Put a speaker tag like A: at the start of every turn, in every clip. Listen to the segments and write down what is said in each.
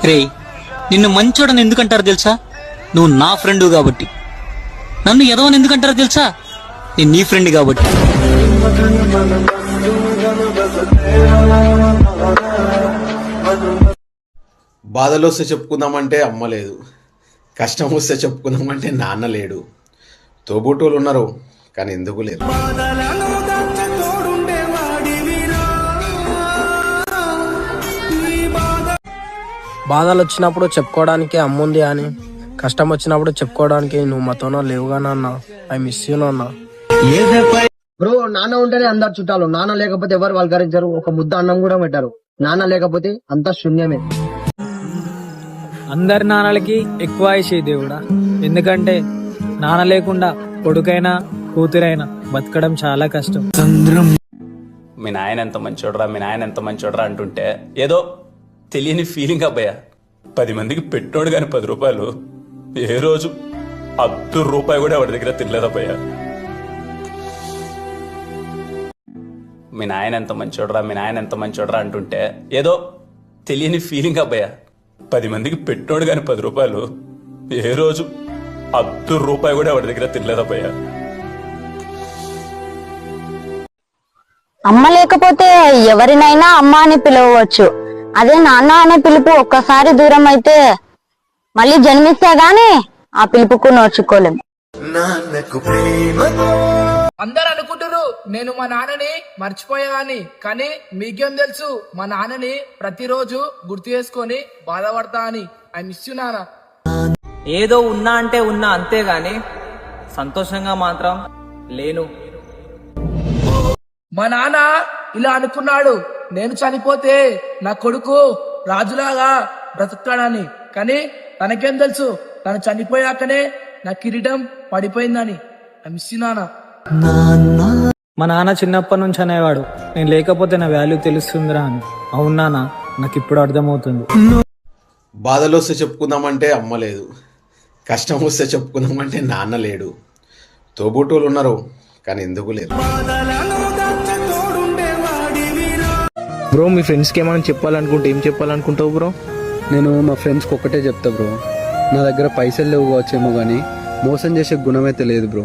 A: రేయ్, నిన్ను మంచోడని ఎందుకంటారు తెలుసా? నువ్వు నా ఫ్రెండ్ కాబట్టి. నన్ను ఎదవని ఎందుకంటారో తెలుసా? నేను నీ ఫ్రెండ్ కాబట్టి.
B: బాధలు వస్తే చెప్పుకుందామంటే అమ్మ లేదు, కష్టం వస్తే చెప్పుకుందామంటే నాన్న లేడు. తోబుట్టులు ఉన్నారు కానీ ఎందుకు లేరు.
C: బాధలు వచ్చినప్పుడు చెప్పుకోవడానికి అమ్ముంది అని, కష్టం వచ్చినప్పుడు చెప్పుకోవడానికి నువ్వు మాతోనో లేవుగా నాన్న. ఐ మిస్ యూ నాన్న.
D: బ్రో, నాన్న ఉంటేనే అందరు చుట్టాలు. నాన్న లేకపోతే ఎవరు పలకరించరు, ఒక ముద్ద అన్నం కూడా పెట్టారు. నాన్న లేకపోతే అంతా శూన్యమే.
E: అందరి నాన్నలకి ఎక్కువ ఆయుషే దేవుడా. ఎందుకంటే నాన్న లేకుండా కొడుకైనా కూతురైనా బతకడం చాలా కష్టం.
F: మీ నాయన ఎంత మంచోడరా, మీ నాయన ఎంత మంచోడరా అంటుంటే ఏదో తెలియని ఫీలింగ్ అబ్బాయ. 10 మందికి పెట్టోడు కానీ 10 రూపాయలు ఏ రోజు ₹1 కూడా ఎవరి దగ్గర తినలేదబ్బయ్యా. మీ నాయన ఎంత మంచోడరా, మీ నాయన ఎంత మంచోడరా అంటుంటే ఏదో తెలియని ఫీలింగ్ అబ్బాయ. 10 మందికి పెట్టోడు కానీ 10 రూపాయలు ఏ రోజు ₹1 కూడా ఎవరి దగ్గర తినలేదబ్బయ్యా.
G: అమ్మ లేకపోతే ఎవరినైనా అమ్మ అని పిలవచ్చు. అదే నాన్న అనే పిలుపు ఒక్కసారి దూరం అయితే మళ్ళీ జన్మిస్తే గాని ఆ పిలుపుకు నోచుకోలేం.
H: అందరు అనుకుంటారు నేను మా నాన్నని మర్చిపోయాని, కానీ మీకేం తెలుసు మా నాన్నని ప్రతిరోజు గుర్తు చేసుకొని బాధపడతా అని. ఐ మిస్ యూ నాన్న.
I: ఏదో ఉన్నా అంటే ఉన్నా అంతేగాని సంతోషంగా మాత్రం లేను.
H: మా నాన్న ఇలా అనుకున్నాడు, నేను చనిపోతే నా కొడుకు రాజులాగా బ్రతుకుతాడని, కానీ తనకేం తెలుసు తను చనిపోయాకనే నా కిరీటం పడిపోయిందని. ఐ మిస్ యూ నాన్న.
E: మా నాన్న చిన్నప్పటి నుంచి అనేవాడు, నేను లేకపోతే నా వాల్యూ తెలుస్తుందిరా అని. అవునా, నాకు ఇప్పుడు అర్థమవుతుంది.
B: బాధలు వస్తే చెప్పుకుందామంటే అమ్మ లేదు, కష్టం వస్తే చెప్పుకుందామంటే నాన్న లేడు. తోబుట్టులు ఉన్నారు కానీ ఎందుకు లేరు.
J: బ్రో, మీ ఫ్రెండ్స్కి ఏమైనా చెప్పాలనుకుంటే ఏం చెప్పాలనుకుంటావు బ్రో?
D: నేను మా ఫ్రెండ్స్కి ఒక్కటే చెప్తా బ్రో, నా దగ్గర పైసలు లేవు కావచ్చేమో కానీ మోసం చేసే గుణమే తెలియదు బ్రో.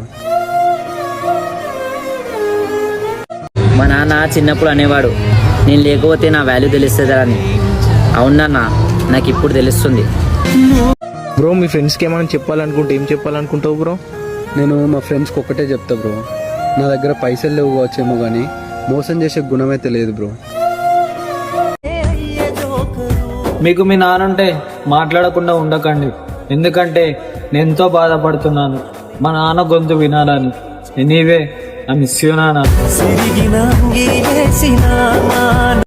I: మా నాన్న చిన్నప్పుడు అనేవాడు, నేను లేకపోతే నా వాల్యూ తెలుస్తుందా అని. అవునా, నాకు ఇప్పుడు తెలుస్తుంది.
J: బ్రో, మీ ఫ్రెండ్స్కి ఏమైనా చెప్పాలనుకుంటే ఏం చెప్పాలనుకుంటావు బ్రో?
D: నేను మా ఫ్రెండ్స్కి ఒక్కటే చెప్తా బ్రో, నా దగ్గర పైసలు లేవు కావచ్చేమో కానీ మోసం చేసే గుణమే తెలియదు బ్రో.
E: మీకు మీ నాన్నంటే మాట్లాడకుండా ఉండకండి, ఎందుకంటే నేను ఎంతో బాధపడుతున్నాను మా నాన్న గొంతు వినాలని. ఎనీవే, ఐ మిస్ యూ నాన్న.